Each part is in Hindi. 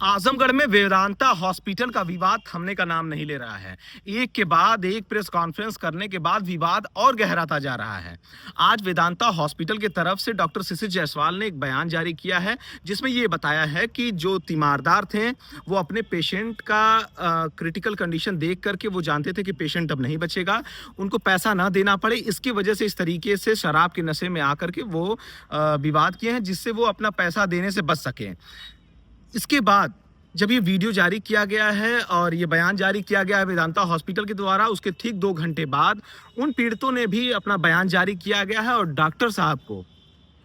आजमगढ़ में वेदांता हॉस्पिटल का विवाद थमने का नाम नहीं ले रहा है। एक के बाद एक प्रेस कॉन्फ्रेंस करने के बाद विवाद और गहराता जा रहा है। आज वेदांता हॉस्पिटल की तरफ से डॉक्टर शिशिर जायसवाल ने एक बयान जारी किया है, जिसमें ये बताया है कि जो तीमारदार थे वो अपने पेशेंट का क्रिटिकल कंडीशन देख करके वो जानते थे कि पेशेंट अब नहीं बचेगा, उनको पैसा ना देना पड़े, इसकी वजह से इस तरीके से शराब के नशे में आकर के वो विवाद किए हैं, जिससे वो अपना पैसा देने से बच सकें। इसके बाद जब ये वीडियो जारी किया गया है और ये बयान जारी किया गया है वेदांता हॉस्पिटल के द्वारा, उसके ठीक 2 घंटे बाद उन पीड़ितों ने भी अपना बयान जारी किया गया है और डॉक्टर साहब को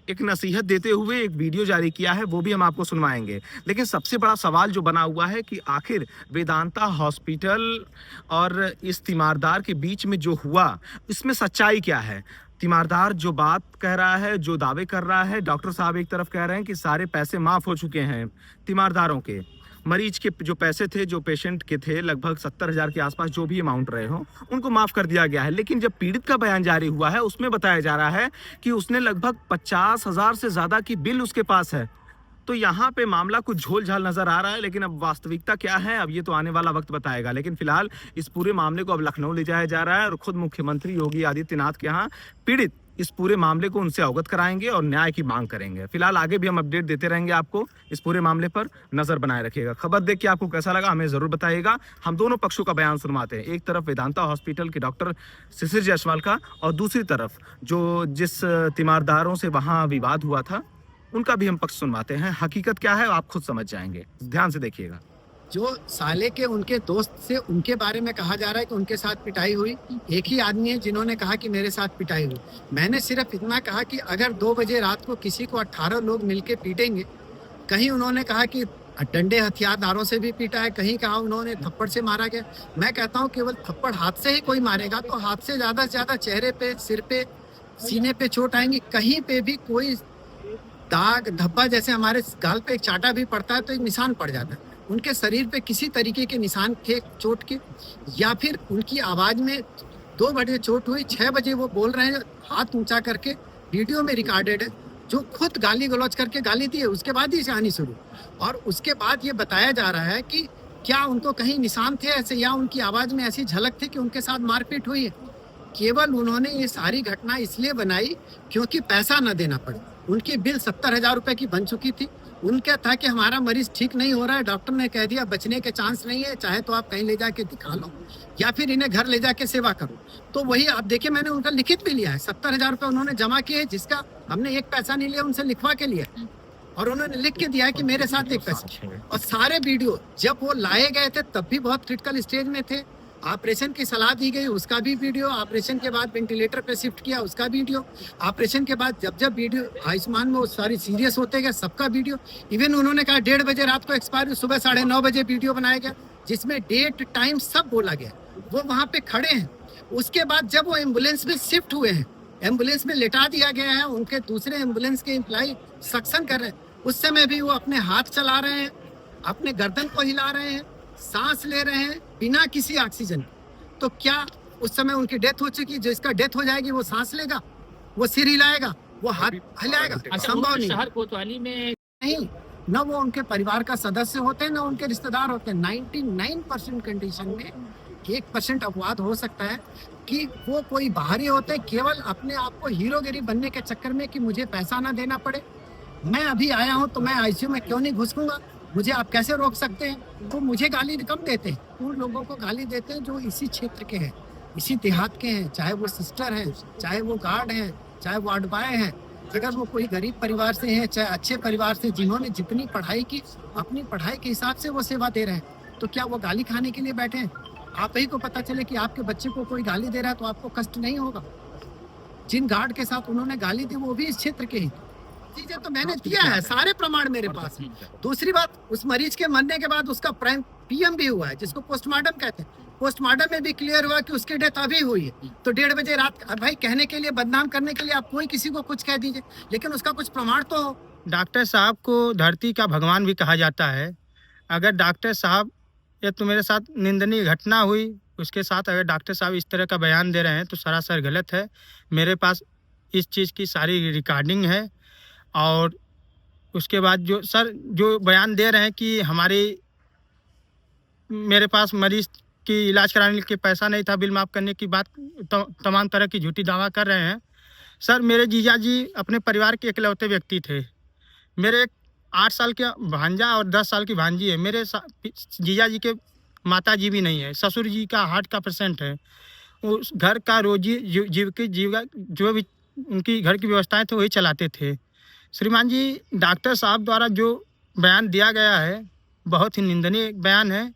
एक नसीहत देते हुए एक वीडियो जारी किया है, वो भी हम आपको सुनवाएंगे। लेकिन सबसे बड़ा सवाल जो बना हुआ है कि आखिर वेदांता हॉस्पिटल और इस तीमारदार के बीच में जो हुआ, इसमें सच्चाई क्या है? तीमारदार जो बात कह रहा है, जो दावे कर रहा है, डॉक्टर साहब एक तरफ कह रहे हैं कि सारे पैसे माफ़ हो चुके हैं तीमारदारों के। मरीज के जो पैसे थे, जो पेशेंट के थे, लगभग 70,000 के आसपास जो भी अमाउंट रहे हों, उनको माफ़ कर दिया गया है। लेकिन जब पीड़ित का बयान जारी हुआ है, उसमें बताया जा रहा है कि उसने लगभग 50,000 से ज़्यादा की बिल उसके पास है। तो यहाँ पे मामला कुछ झोल-झाल नज़र आ रहा है, लेकिन अब वास्तविकता क्या है, अब ये तो आने वाला वक्त बताएगा। लेकिन फिलहाल इस पूरे मामले को अब लखनऊ ले जाया जा रहा है और खुद मुख्यमंत्री योगी आदित्यनाथ के यहाँ पीड़ित इस पूरे मामले को उनसे अवगत कराएंगे और न्याय की मांग करेंगे। फिलहाल आगे भी हम अपडेट देते रहेंगे आपको। इस पूरे मामले पर नजर बनाए रखिएगा। खबर देख के आपको कैसा लगा हमें जरूर बताइएगा। हम दोनों पक्षों का बयान सुनवाते हैं, एक तरफ वेदांता हॉस्पिटल के डॉक्टर शिशिर जायसवाल का और दूसरी तरफ जो जिस तीमारदारों से वहाँ विवाद हुआ था उनका भी हम पक्ष सुनवाते हैं। हकीकत क्या है आप खुद समझ जाएंगे, ध्यान से देखिएगा। जो साले के उनके दोस्त से उनके बारे में कहा जा रहा है कि उनके साथ पिटाई हुई, एक ही आदमी है जिन्होंने कहा कि मेरे साथ पिटाई हुई। मैंने सिर्फ इतना कहा कि अगर 2 बजे रात को किसी को 18 लोग मिलके पीटेंगे, कहीं उन्होंने कहा कि डंडे हथियारदारों से भी पीटा है, कहीं कहा उन्होंने थप्पड़ से मारा गया। मैं कहता हूँ केवल थप्पड़ हाथ से ही कोई मारेगा तो हाथ से ज्यादा चेहरे पे, सिर पे, सीने पे चोट आएंगी। कहीं पे भी कोई दाग धब्बा, जैसे हमारे गाल पे एक चाटा भी पड़ता है तो एक निशान पड़ जाता है, उनके शरीर पे किसी तरीके के निशान थे चोट के, या फिर उनकी आवाज में 2 बजे चोट हुई, 6 बजे वो बोल रहे हैं हाथ ऊंचा करके, वीडियो में रिकॉर्डेड है, जो खुद गाली गलौज करके गाली दी है। उसके बाद ही कहानी शुरू, और उसके बाद ये बताया जा रहा है कि क्या उनको कहीं निशान थे ऐसे, या उनकी आवाज में ऐसी झलक थी कि उनके साथ मारपीट हुई है। केवल उन्होंने ये सारी घटना इसलिए बनाई क्योंकि पैसा न देना पड़े। उनकी बिल 70,000 रुपए की बन चुकी थी। उनका था कि हमारा मरीज ठीक नहीं हो रहा है, डॉक्टर ने कह दिया बचने के चांस नहीं है, चाहे तो आप कहीं ले जाके दिखा लो या फिर इन्हें घर ले जाके सेवा करो। तो वही आप देखिए, मैंने उनका लिखित भी लिया है, 70,000 रुपए उन्होंने जमा किए, जिसका हमने एक पैसा नहीं लिया, उनसे लिखवा के लिया, और उन्होंने लिख के दिया है कि मेरे साथ एक पैसा। और सारे वीडियो जब वो लाए गए थे तब भी बहुत क्रिटिकल स्टेज में थे, ऑपरेशन की सलाह दी गई उसका भी वीडियो, ऑपरेशन के बाद वेंटिलेटर पे शिफ्ट किया उसका वीडियो, ऑपरेशन के बाद जब वीडियो आयुष्मान में वो सारी सीरियस होते गए सबका वीडियो। इवन उन्होंने कहा 1:30 बजे रात को एक्सपायर, सुबह 9:30 बजे वीडियो बनाया गया जिसमें डेट टाइम सब बोला गया। वो वहाँ पे खड़े हैं। उसके बाद जब वो एम्बुलेंस में शिफ्ट हुए हैं, एम्बुलेंस में लेटा दिया गया है, उनके दूसरे एम्बुलेंस के एम्प्लॉय सक्शन कर रहे हैं, उस समय भी वो अपने हाथ चला रहे हैं, अपने गर्दन को हिला रहे हैं, सांस ले रहे हैं बिना किसी ऑक्सीजन। तो क्या उस समय उनकी डेथ हो चुकी? जिसका डेथ हो जाएगी वो सांस लेगा, वो सिर हिलाएगा, वो हाथ हिलाएगा? संभव नहीं। शहर कोतवाली में नहीं, न वो उनके परिवार का सदस्य होते हैं, न उनके रिश्तेदार होते हैं। 99% कंडीशन में 1% अपवाद हो सकता है कि वो कोई बाहरी होते, केवल अपने आप को हीरोगिरी बनने के चक्कर में कि मुझे पैसा ना देना पड़े, मैं अभी आया हूँ तो मैं आईसीयू में क्यों नहीं घुसूंगा, मुझे आप कैसे रोक सकते हैं। तो मुझे गाली कम देते हैं, उन लोगों को गाली देते हैं जो इसी क्षेत्र के हैं, इसी देहात के हैं, चाहे वो सिस्टर हैं, चाहे वो गार्ड हैं, चाहे वार्ड बॉय हैं। अगर वो कोई गरीब परिवार से हैं, चाहे अच्छे परिवार से, जिन्होंने जितनी पढ़ाई की अपनी पढ़ाई के हिसाब से वो सेवा दे रहे हैं, तो क्या वो गाली खाने के लिए बैठे हैं? आप ही को पता चले कि आपके बच्चे को कोई गाली दे रहा है तो आपको कष्ट नहीं होगा? जिन गार्ड के साथ उन्होंने गाली दी वो भी इस क्षेत्र के ही चीजें, तो मैंने दिया है, सारे प्रमाण मेरे पास है। दूसरी बात, उस मरीज के मरने के बाद उसका पीएम भी हुआ है, जिसको पोस्टमार्टम कहते हैं। पोस्टमार्टम में भी क्लियर हुआ कि उसकी डेथ अभी हुई है। तो 1:30 बजे रात, भाई कहने के लिए, बदनाम करने के लिए आप कोई किसी को कुछ कह दीजिए, लेकिन उसका कुछ प्रमाण तो हो। डॉक्टर साहब को धरती का भगवान भी कहा जाता है। अगर डॉक्टर साहब, ये तो मेरे साथ निंदनीय घटना हुई, उसके साथ अगर डॉक्टर साहब इस तरह का बयान दे रहे हैं तो सरासर गलत है। मेरे पास इस चीज़ की सारी रिकॉर्डिंग है और उसके बाद जो सर जो बयान दे रहे हैं कि मेरे पास मरीज की इलाज कराने के पैसा नहीं था, बिल माफ़ करने की बात तमाम तरह की झूठी दावा कर रहे हैं। सर मेरे जीजा जी अपने परिवार के इकलौते व्यक्ति थे। मेरे 8 साल का भांजा और 10 साल की भांजी है। मेरे जीजा जी के माता जी भी नहीं है। ससुर जी का हार्ट का पेशेंट है। उस घर का रोजी जीविका जो भी उनकी घर की व्यवस्थाएं थे वही चलाते थे। श्रीमान जी, डॉक्टर साहब द्वारा जो बयान दिया गया है बहुत ही निंदनीय बयान है।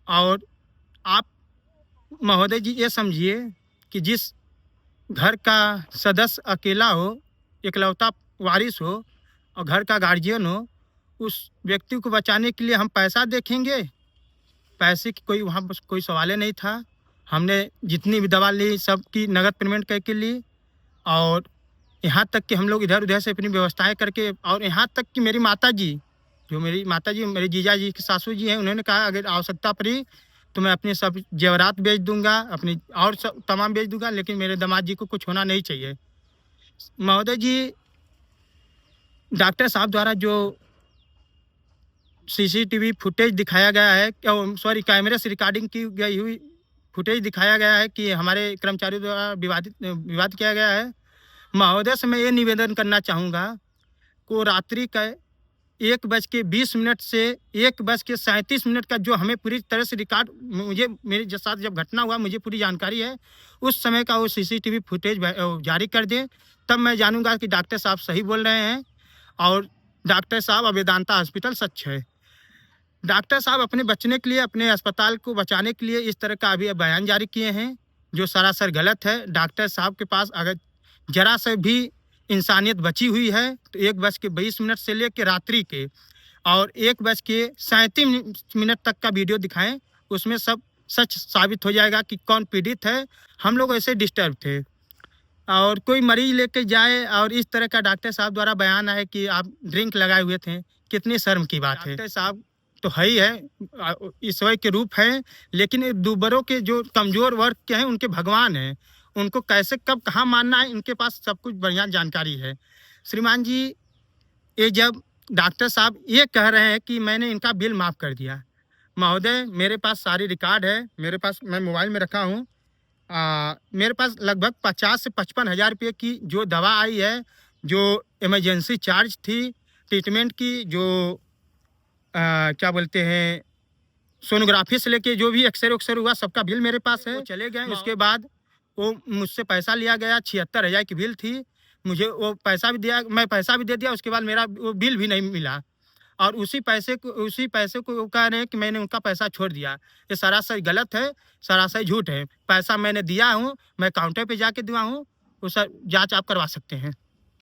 और आप महोदय जी ये समझिए कि जिस घर का सदस्य अकेला हो, इकलौता वारिस हो और घर का गार्जियन हो, उस व्यक्ति को बचाने के लिए हम पैसा देखेंगे? पैसे की कोई वहाँ बस कोई सवाल ही नहीं था। हमने जितनी भी दवा ली सबकी नगद पेमेंट करके ली और यहाँ तक कि हम लोग इधर उधर से अपनी व्यवस्थाएं करके, और यहाँ तक कि मेरी माताजी मेरे जीजा जी की सासू जी हैं, उन्होंने कहा अगर आवश्यकता पड़ी तो मैं अपने सब जेवरात बेच दूंगा, अपनी और सब तमाम बेच दूंगा, लेकिन मेरे दामाद जी को कुछ होना नहीं चाहिए। महोदय जी, डॉक्टर साहब द्वारा जो सीसीटीवी फुटेज दिखाया गया है, कैमरे से रिकॉर्डिंग की गई हुई फुटेज दिखाया गया है कि हमारे कर्मचारियों द्वारा विवाद किया गया है। महोदय से मैं ये निवेदन करना चाहूँगा को रात्रि का 1:20 से 1:37 का जो हमें पूरी तरह से रिकॉर्ड, मेरे साथ जब घटना हुआ मुझे पूरी जानकारी है, उस समय का वो सीसीटीवी फुटेज जारी कर दें, तब मैं जानूंगा कि डॉक्टर साहब सही बोल रहे हैं और डॉक्टर साहब अब वेदांता हॉस्पिटल सच है। डॉक्टर साहब अपने बचने के लिए, अपने अस्पताल को बचाने के लिए इस तरह का अभी बयान जारी किए हैं जो सरासर गलत है। डॉक्टर साहब के पास अगर जरा से भी इंसानियत बची हुई है तो 1:20 से लेकर रात्रि के और 1:37 तक का वीडियो दिखाएं, उसमें सब सच साबित हो जाएगा कि कौन पीड़ित है। हम लोग ऐसे डिस्टर्ब थे और कोई मरीज लेके जाए और इस तरह का डॉक्टर साहब द्वारा बयान है कि आप ड्रिंक लगाए हुए थे, कितनी शर्म की बात है। डॉक्टर साहब तो है ही है, ईश्वर के रूप है, लेकिन दूबरों के जो कमजोर वर्ग के हैं उनके भगवान हैं। उनको कैसे कब कहाँ मानना है इनके पास सब कुछ बढ़िया जानकारी है। श्रीमान जी, ये जब डॉक्टर साहब ये कह रहे हैं कि मैंने इनका बिल माफ़ कर दिया, महोदय मेरे पास सारी रिकॉर्ड है, मेरे पास मैं मोबाइल में रखा हूँ। मेरे पास लगभग 50 से 55 हज़ार रुपये की जो दवा आई है, जो इमरजेंसी चार्ज थी, ट्रीटमेंट की, जो क्या बोलते हैं सोनोग्राफी से लेके जो भी एक्सरे हुआ सबका बिल मेरे पास है। चले गए, उसके बाद वो मुझसे पैसा लिया गया, 76 हज़ार की बिल थी। मुझे वो पैसा भी दिया, मैं पैसा भी दे दिया, उसके बाद मेरा वो बिल भी नहीं मिला और उसी पैसे को कह रहे हैं कि मैंने उनका पैसा छोड़ दिया। ये सरासर गलत है, सरासर झूठ है। पैसा मैंने दिया हूँ, मैं काउंटर पे जाके दिया हूँ, वो सर जाँच आप करवा सकते हैं।